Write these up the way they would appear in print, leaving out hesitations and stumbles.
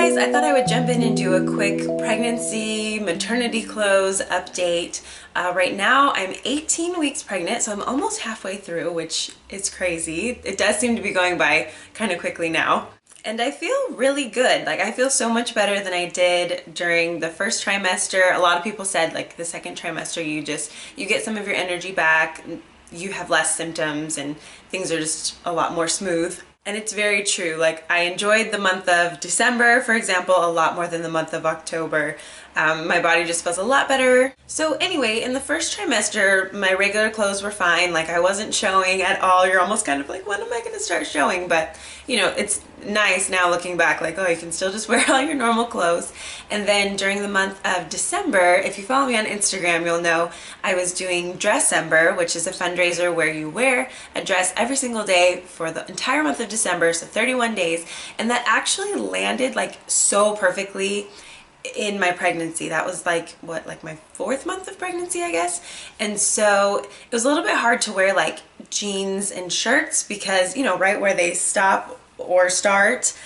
guys, I thought I would jump in and do a quick pregnancy, maternity clothes update. Right now I'm 18 weeks pregnant, so I'm almost halfway through, which is crazy. It does seem to be going by kind of quickly now. And I feel really good. Like, I feel so much better than I did during the first trimester. A lot of people said like the second trimester you get some of your energy back, you have less symptoms and things are just a lot more smooth. And it's very true. Like, I enjoyed the month of December, for example, a lot more than the month of October. My body just feels a lot better. So anyway, in the first trimester, my regular clothes were fine. Like, I wasn't showing at all. You're almost kind of like, when am I going to start showing? But, you know, it's nice now looking back, like, oh, you can still just wear all your normal clothes. And then during the month of December, if you follow me on Instagram, you'll know I was doing Dressember, which is a fundraiser where you wear a dress every single day for the entire month of December, so 31 days. And that actually landed like so perfectly in my pregnancy. That was like my 4th month of pregnancy, I guess. And so it was a little bit hard to wear like jeans and shirts because, you know, right where they stop or start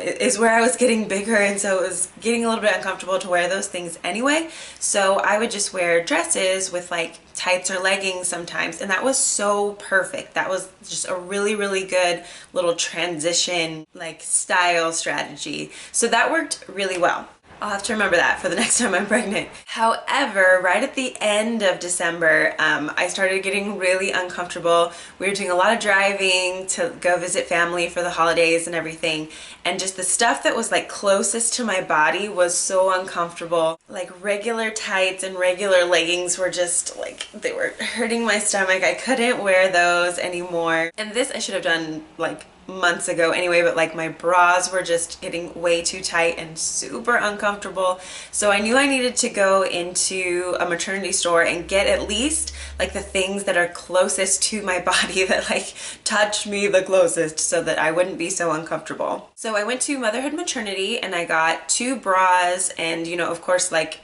is where I was getting bigger, and so it was getting a little bit uncomfortable to wear those things anyway. So I would just wear dresses with like tights or leggings sometimes, and that was so perfect. That was just a really, really good little transition like style strategy. So that worked really well. I'll have to remember that for the next time I'm pregnant. However, right at the end of December, I started getting really uncomfortable. We were doing a lot of driving to go visit family for the holidays and everything. And just the stuff that was like closest to my body was so uncomfortable. Like regular tights and regular leggings were just like, they were hurting my stomach. I couldn't wear those anymore. And this I should have done like months ago anyway, but like my bras were just getting way too tight and super uncomfortable. So I knew I needed to go into a maternity store and get at least like the things that are closest to my body, that like touch me the closest, so that I wouldn't be so uncomfortable. So I went to Motherhood Maternity and I got 2 bras, and you know, of course, like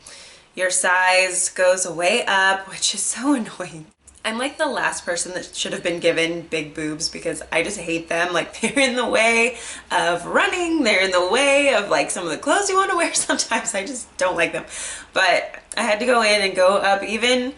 your size goes way up, which is so annoying. I'm like the last person that should have been given big boobs because I just hate them. Like, they're in the way of running, they're in the way of like some of the clothes you want to wear sometimes. I just don't like them. But I had to go in and go up even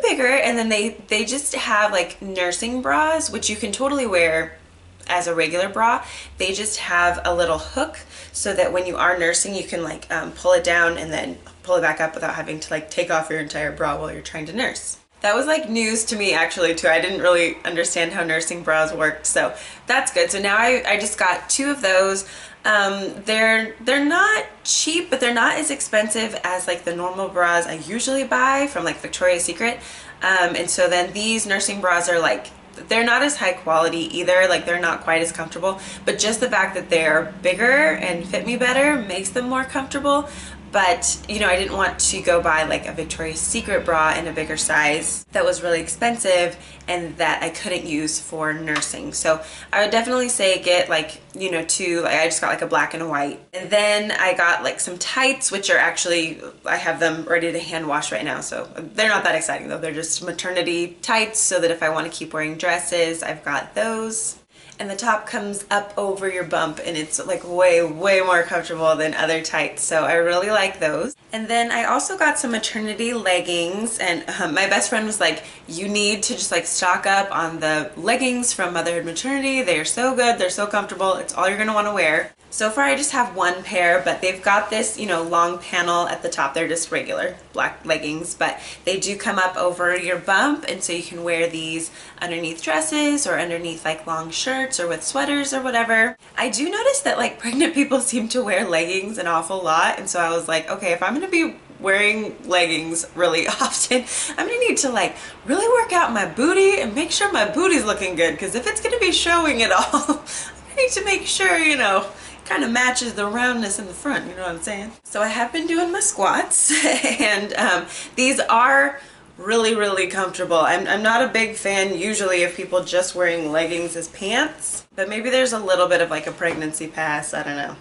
bigger, and then they just have like nursing bras, which you can totally wear as a regular bra. They just have a little hook so that when you are nursing, you can like pull it down and then pull it back up without having to like take off your entire bra while you're trying to nurse. That was like news to me actually too. I didn't really understand how nursing bras worked, so that's good. So now I just got 2 of those. They're not cheap, but they're not as expensive as like the normal bras I usually buy from like Victoria's Secret. And so then these nursing bras are like, they're not as high quality either, like they're not quite as comfortable, but just the fact that they're bigger and fit me better makes them more comfortable. But, you know, I didn't want to go buy like a Victoria's Secret bra in a bigger size that was really expensive and that I couldn't use for nursing. So I would definitely say get like, you know, 2, like I just got like a black and a white. And then I got like some tights, which are actually, I have them ready to hand wash right now. So they're not that exciting though. They're just maternity tights so that if I want to keep wearing dresses, I've got those. And the top comes up over your bump, and it's like way more comfortable than other tights, so I really like those. And then I also got some maternity leggings, and my best friend was like, you need to just like stock up on the leggings from Motherhood Maternity. They are so good, they're so comfortable, it's all you're gonna want to wear. So far I just have 1 pair, but they've got this, you know, long panel at the top. They're just regular black leggings, but they do come up over your bump, and so you can wear these underneath dresses or underneath like long shirts or with sweaters or whatever. I do notice that like pregnant people seem to wear leggings an awful lot, and so I was like, okay, if I'm gonna be wearing leggings really often, I'm gonna need to like really work out my booty and make sure my booty's looking good, because if it's gonna be showing at all, I need to make sure, you know, kind of matches the roundness in the front, you know what I'm saying? So I have been doing my squats, and these are really comfortable. I'm not a big fan usually of people just wearing leggings as pants, but maybe there's a little bit of like a pregnancy pass, I don't know.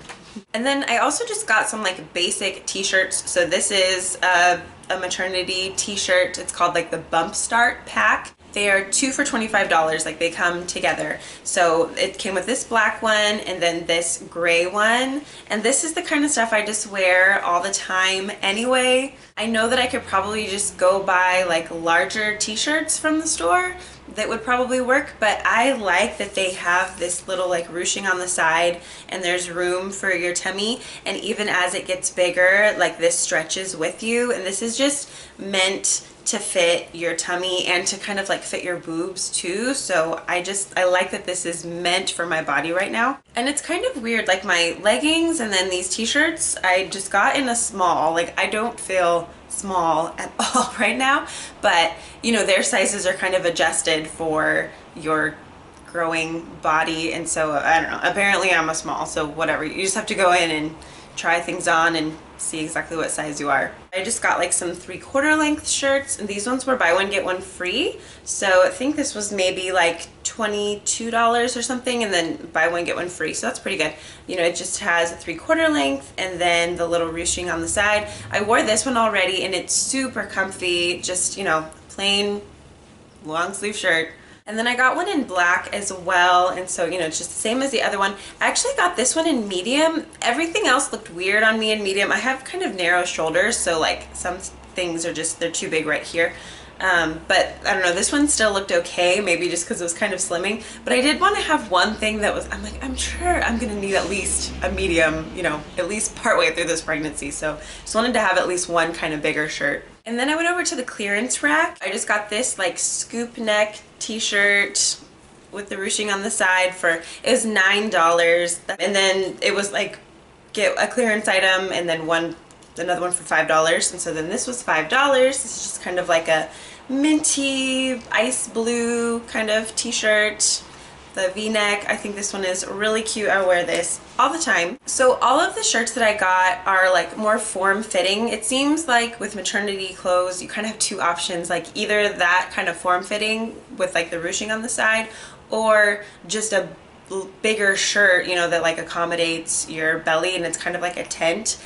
And then I also just got some like basic t-shirts. So this is a maternity t-shirt. It's called like the Bump Start pack. They are 2 for $25, like they come together. So it came with this black one and then this gray one. And this is the kind of stuff I just wear all the time anyway. I know that I could probably just go buy like larger t-shirts from the store that would probably work, but I like that they have this little like ruching on the side and there's room for your tummy, and even as it gets bigger, like this stretches with you, and this is just meant to fit your tummy and to kind of like fit your boobs too. So I like that this is meant for my body right now. And it's kind of weird, like my leggings and then these t-shirts I just got in a small. Like I don't feel small at all right now, but you know, their sizes are kind of adjusted for your growing body, and so I don't know, apparently I'm a small, so whatever, you just have to go in and try things on and see exactly what size you are. I just got like some 3/4 length shirts, and these ones were buy one get one free, so I think this was maybe like $22 or something, and then buy one get one free, so that's pretty good. You know, it just has a 3/4 length and then the little ruching on the side. I wore this one already and it's super comfy, just, you know, plain long sleeve shirt. And then I got one in black as well, and so, you know, it's just the same as the other one. I actually got this one in medium. Everything else looked weird on me in medium. I have kind of narrow shoulders, so like some things are just, they're too big right here. But I don't know, this one still looked okay, maybe just because it was kind of slimming. But I did want to have one thing that was, I'm like, I'm sure I'm going to need at least a medium, you know, at least partway through this pregnancy. So just wanted to have at least one kind of bigger shirt. And then I went over to the clearance rack. I just got this like scoop neck t-shirt with the ruching on the side for, it was $9. And then it was like, get a clearance item and then another one for $5. And so then this was $5. This is just kind of like a minty ice blue kind of t-shirt, the v-neck. I think this one is really cute. I wear this all the time. So all of the shirts that I got are like more form-fitting. It seems like with maternity clothes you kind of have two options, like either that kind of form-fitting with like the ruching on the side, or just a bigger shirt, you know, that like accommodates your belly and it's kind of like a tent.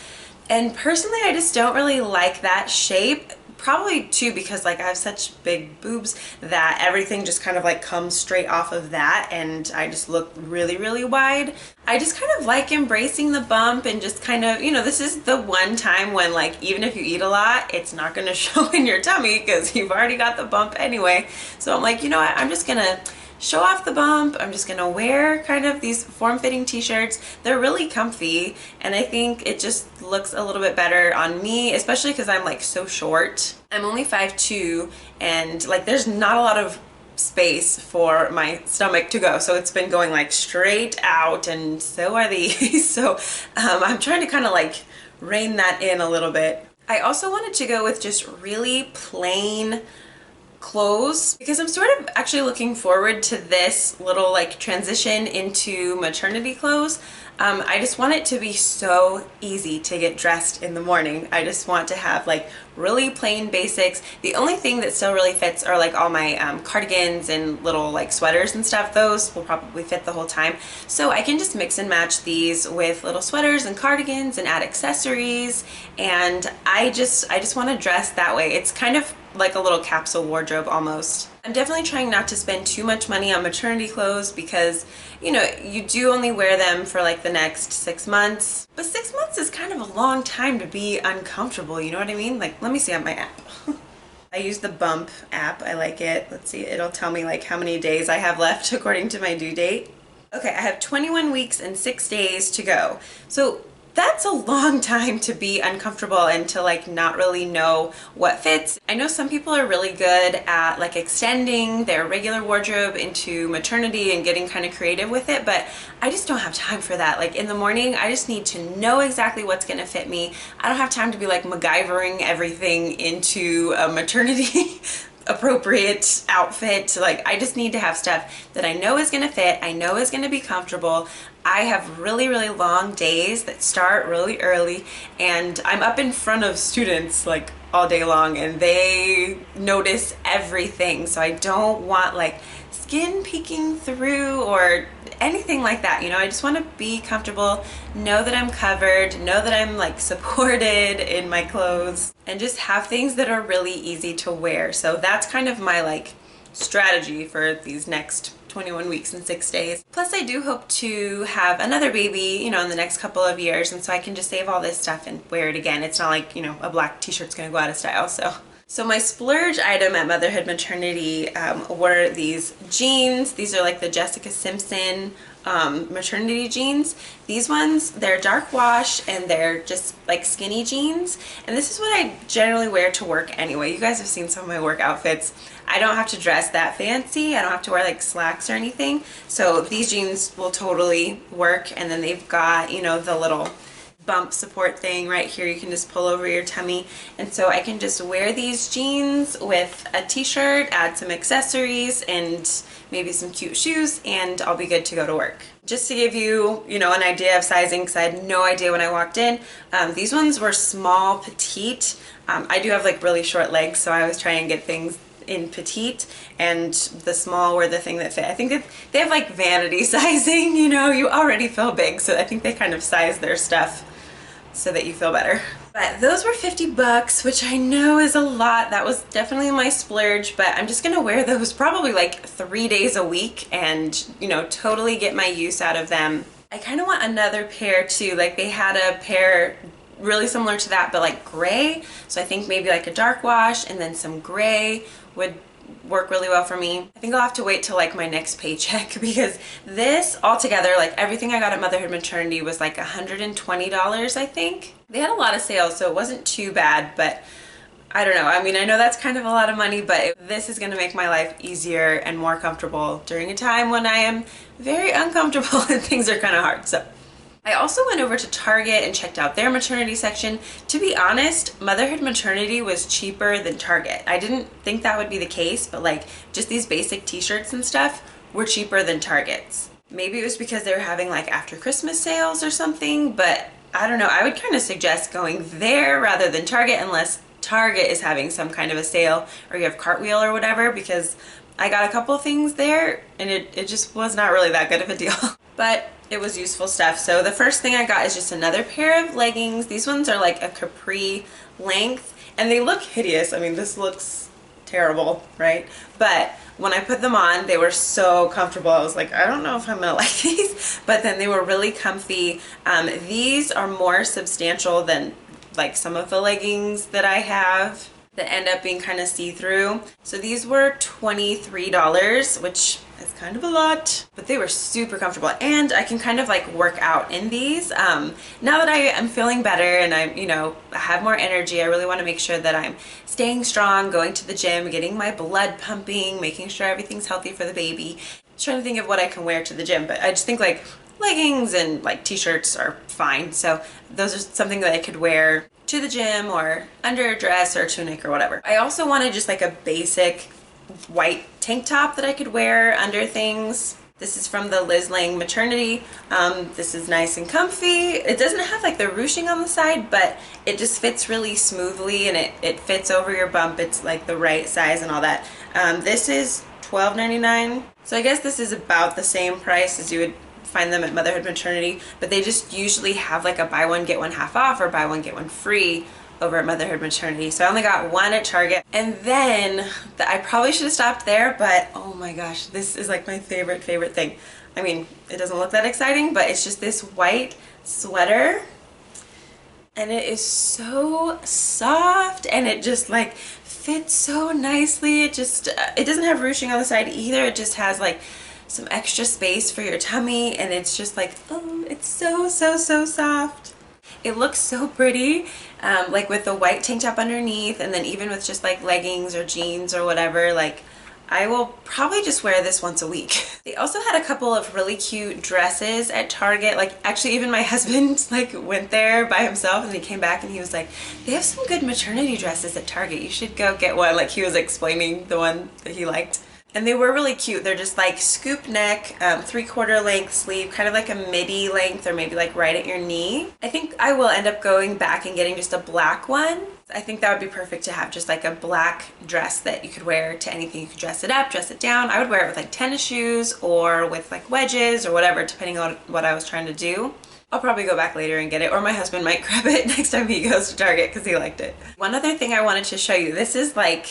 And personally I just don't really like that shape. Probably too because like I have such big boobs that everything just kind of like comes straight off of that, and I just look really, really wide. I just kind of like embracing the bump and just kind of, you know, this is the one time when like even if you eat a lot, it's not going to show in your tummy because you've already got the bump anyway. So I'm like, you know what, I'm just gonna show off the bump. I'm just gonna wear kind of these form-fitting t-shirts. They're really comfy, and I think it just looks a little bit better on me, especially because I'm like so short. I'm only 5'2", and like there's not a lot of space for my stomach to go, so it's been going like straight out, and so are these. So I'm trying to kind of like rein that in a little bit. I also wanted to go with just really plain clothes because I'm sort of actually looking forward to this little like transition into maternity clothes. I just want it to be so easy to get dressed in the morning. I just want to have like really plain basics. The only thing that still really fits are like all my cardigans and little like sweaters and stuff. Those will probably fit the whole time. So I can just mix and match these with little sweaters and cardigans and add accessories. And I just want to dress that way. It's kind of like a little capsule wardrobe almost. I'm definitely trying not to spend too much money on maternity clothes because, you know, you do only wear them for like the next 6 months. But 6 months is kind of a long time to be uncomfortable, you know what I mean? Like, let me see on my app. I use the Bump app. I like it. Let's see, it'll tell me like how many days I have left according to my due date. Okay, I have 21 weeks and 6 days to go. So that's a long time to be uncomfortable and to like not really know what fits. I know some people are really good at like extending their regular wardrobe into maternity and getting kind of creative with it, but I just don't have time for that. Like in the morning, I just need to know exactly what's gonna fit me. I don't have time to be like MacGyvering everything into a maternity appropriate outfit. Like I just need to have stuff that I know is gonna fit, I know is gonna be comfortable. I have really, really long days that start really early, and I'm up in front of students like all day long, and they notice everything. So I don't want like skin peeking through or anything like that, you know. I just want to be comfortable, know that I'm covered, know that I'm like supported in my clothes, and just have things that are really easy to wear. So that's kind of my like strategy for these next 21 weeks and 6 days. Plus I do hope to have another baby, you know, in the next couple of years, and so I can just save all this stuff and wear it again. It's not like, you know, a black t-shirt's gonna go out of style. So my splurge item at Motherhood Maternity were these jeans. These are like the Jessica Simpson maternity jeans. These ones, they're dark wash and they're just like skinny jeans. And this is what I generally wear to work anyway. You guys have seen some of my work outfits. I don't have to dress that fancy. I don't have to wear like slacks or anything. So these jeans will totally work. And then they've got, you know, the little bump support thing right here. You can just pull over your tummy, and so I can just wear these jeans with a t-shirt, add some accessories and maybe some cute shoes, and I'll be good to go to work. Just to give you, you know, an idea of sizing, because I had no idea when I walked in. These ones were small, petite. I do have like really short legs, so I always try and get things in petite, and the small were the thing that fit. I think that they have like vanity sizing, you know, you already feel big, so I think they kind of size their stuff so that you feel better. But those were 50 bucks, which I know is a lot. That was definitely my splurge, but I'm just gonna wear those probably like 3 days a week and, you know, totally get my use out of them. I kind of want another pair too. Like they had a pair really similar to that, but like gray. So I think maybe like a dark wash and then some gray would work really well for me. I think I'll have to wait till like my next paycheck, because this altogether, like everything I got at Motherhood Maternity was like $120, I think. They had a lot of sales, so it wasn't too bad, but I don't know. I mean, I know that's kind of a lot of money, but this is gonna make my life easier and more comfortable during a time when I am very uncomfortable and things are kind of hard. So I also went over to Target and checked out their maternity section. To be honest, Motherhood Maternity was cheaper than Target. I didn't think that would be the case, but like just these basic t-shirts and stuff were cheaper than Target's. Maybe it was because they were having like after Christmas sales or something, but I don't know. I would kind of suggest going there rather than Target, unless Target is having some kind of a sale or you have Cartwheel or whatever, because I got a couple of things there and it just was not really that good of a deal. But it was useful stuff. So the first thing I got is just another pair of leggings. These ones are like a capri length and they look hideous. I mean, this looks terrible, right? But when I put them on, they were so comfortable. I was like, I don't know if I'm gonna like these, but then they were really comfy. These are more substantial than like some of the leggings that I have that end up being kind of see-through. So these were $23, which is kind of a lot, but they were super comfortable, and I can kind of like work out in these. Now that I am feeling better and I'm, you know, I have more energy, I really want to make sure that I'm staying strong, going to the gym, getting my blood pumping, making sure everything's healthy for the baby. Trying to think of what I can wear to the gym, but I just think like leggings and like t-shirts are fine. So those are something that I could wear to the gym or under a dress or a tunic or whatever. I also wanted just like a basic white tank top that I could wear under things. This is from the Liz Lang Maternity. This is nice and comfy. It doesn't have like the ruching on the side, but it just fits really smoothly and it fits over your bump. It's like the right size and all that. This is $12.99. So I guess this is about the same price as you would find them at Motherhood Maternity, but they just usually have like a buy one get one half off or buy one get one free over at Motherhood Maternity. So I only got one at Target, and then I probably should have stopped there, but oh my gosh, this is like my favorite thing. I mean, it doesn't look that exciting, but it's just this white sweater and it is so soft and it just like fits so nicely. It just it doesn't have ruching on the side either. It just has like some extra space for your tummy, and it's just like, oh, it's so soft. It looks so pretty, like with the white tank top underneath, and then even with just like leggings or jeans or whatever. Like, I will probably just wear this once a week. They also had a couple of really cute dresses at Target. Like, actually even my husband like went there by himself and he came back and he was like, they have some good maternity dresses at Target, you should go get one. Like, he was explaining the one that he liked. And they were really cute. They're just like scoop neck, 3/4 length sleeve, kind of like a midi length or maybe like right at your knee. I think I will end up going back and getting just a black one. I think that would be perfect to have just like a black dress that you could wear to anything. You could dress it up, dress it down. I would wear it with like tennis shoes or with like wedges or whatever, depending on what I was trying to do. I'll probably go back later and get it, or my husband might grab it next time he goes to Target because he liked it. One other thing I wanted to show you. This is like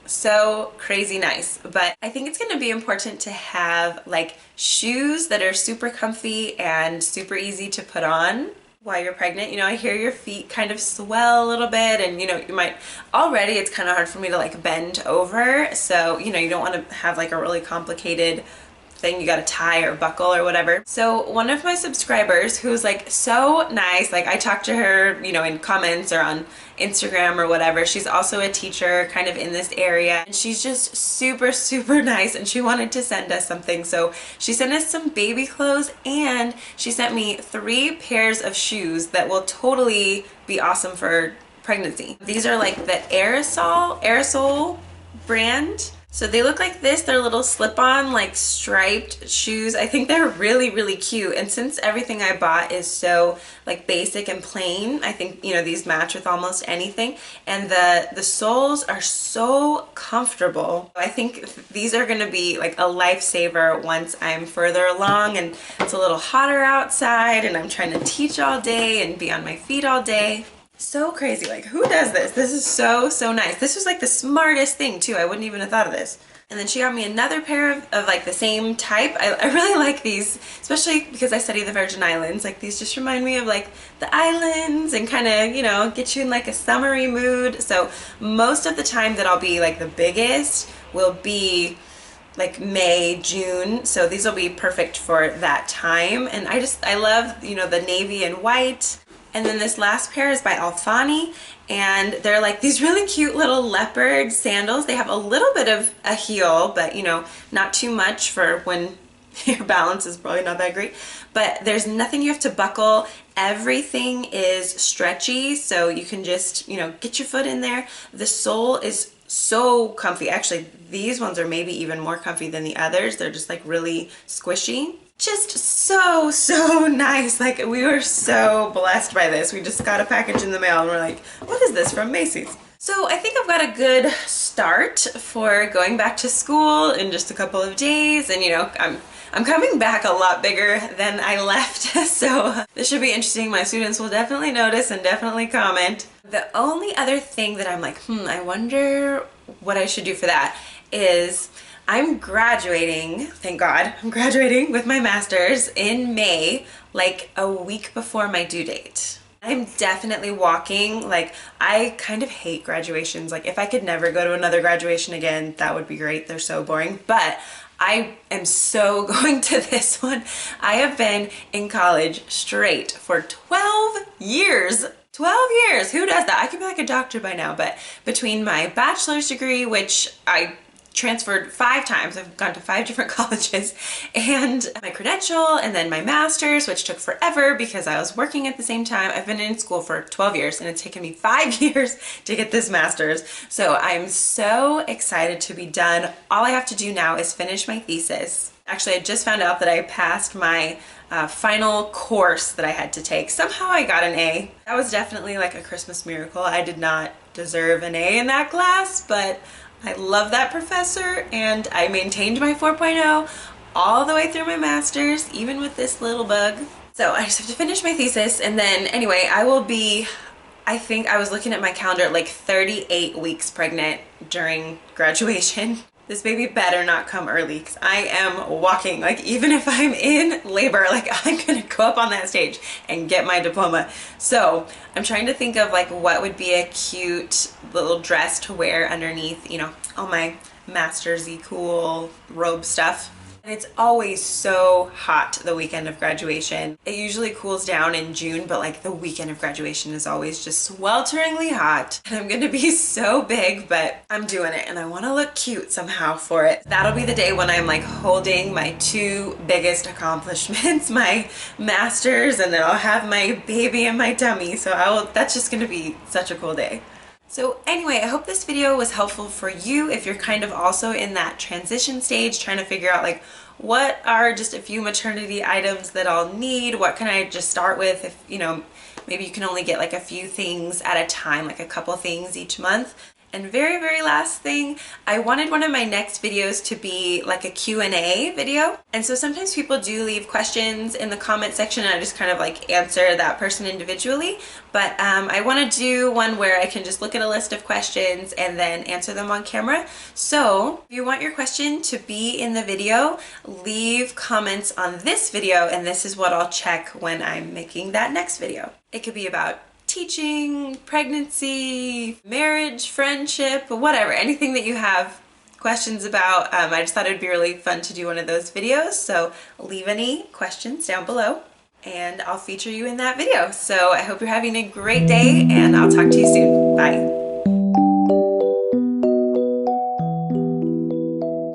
so crazy nice. But I think it's going to be important to have like shoes that are super comfy and super easy to put on while you're pregnant. You know, I hear your feet kind of swell a little bit, and you know, you might already, it's kind of hard for me to like bend over. So, you know, you don't want to have like a really complicated thing you got to tie or buckle or whatever. So one of my subscribers, who's like so nice, like I talked to her, you know, in comments or on Instagram or whatever. She's also a teacher kind of in this area, and she's just super, super nice, and she wanted to send us something. So she sent us some baby clothes, and she sent me 3 pairs of shoes that will totally be awesome for pregnancy. These are like the aerosol brand. So they look like this. They're little slip-on, like striped shoes. I think they're really, really cute. And since everything I bought is so like basic and plain, I think, you know, these match with almost anything. And the soles are so comfortable. I think these are going to be like a lifesaver once I'm further along and it's a little hotter outside and I'm trying to teach all day and be on my feet all day. So crazy. Like, who does this? This is so, so nice. This was like the smartest thing too. I wouldn't even have thought of this. And then she got me another pair of like the same type. I really like these, especially because I study the Virgin Islands. Like, these just remind me of like the islands and kind of, you know, get you in like a summery mood. So most of the time that I'll be like the biggest will be like May, June. So these will be perfect for that time. And I love, you know, the navy and white. And then this last pair is by Alfani, and they're like these really cute little leopard sandals. They have a little bit of a heel, but you know, not too much for when your balance is probably not that great. But there's nothing you have to buckle. Everything is stretchy, so you can just, you know, get your foot in there. The sole is so comfy. Actually, these ones are maybe even more comfy than the others. They're just like really squishy. Just so, so nice. Like, we were so blessed by this. We just got a package in the mail and we're like, what is this from Macy's? So I think I've got a good start for going back to school in just a couple of days. And you know, I'm coming back a lot bigger than I left. So this should be interesting. My students will definitely notice and definitely comment. The only other thing that I'm like, I wonder what I should do for that is I'm graduating, thank God, I'm graduating with my master's in May, like a week before my due date. I'm definitely walking, like I kind of hate graduations. Like if I could never go to another graduation again, that would be great. They're so boring, but I am so going to this one. I have been in college straight for 12 years. 12 years, who does that? I could be like a doctor by now, but between my bachelor's degree, which I transferred 5 times. I've gone to 5 different colleges, and my credential, and then my master's, which took forever because I was working at the same time. I've been in school for 12 years and it's taken me 5 years to get this master's. So I'm so excited to be done. All I have to do now is finish my thesis. Actually, I just found out that I passed my final course that I had to take. Somehow I got an A. That was definitely like a Christmas miracle. I did not deserve an A in that class, but I love that professor, and I maintained my 4.0 all the way through my master's, even with this little bug. So I just have to finish my thesis, and then anyway, I will be, I think I was looking at my calendar, like 38 weeks pregnant during graduation. This baby better not come early because I am walking. Like, even if I'm in labor, like I'm gonna go up on that stage and get my diploma. So I'm trying to think of like what would be a cute little dress to wear underneath, you know, all my master's-y cool robe stuff. And it's always so hot the weekend of graduation. It usually cools down in June, but like the weekend of graduation is always just swelteringly hot. And I'm gonna be so big, but I'm doing it and I wanna look cute somehow for it. That'll be the day when I'm like holding my 2 biggest accomplishments, my master's, and then I'll have my baby in my tummy. So that's just gonna be such a cool day. So anyway, I hope this video was helpful for you if you're kind of also in that transition stage, trying to figure out like what are just a few maternity items that I'll need, what can I just start with if, you know, maybe you can only get like a few things at a time, like a couple things each month. And very last thing, I wanted one of my next videos to be like a Q&A video. And so sometimes people do leave questions in the comment section and I just kind of like answer that person individually. But I want to do one where I can just look at a list of questions and then answer them on camera. So if you want your question to be in the video, leave comments on this video and this is what I'll check when I'm making that next video. It could be about teaching, pregnancy, marriage, friendship, whatever, anything that you have questions about. I just thought it'd be really fun to do one of those videos. So leave any questions down below and I'll feature you in that video. So I hope you're having a great day and I'll talk to you soon. Bye.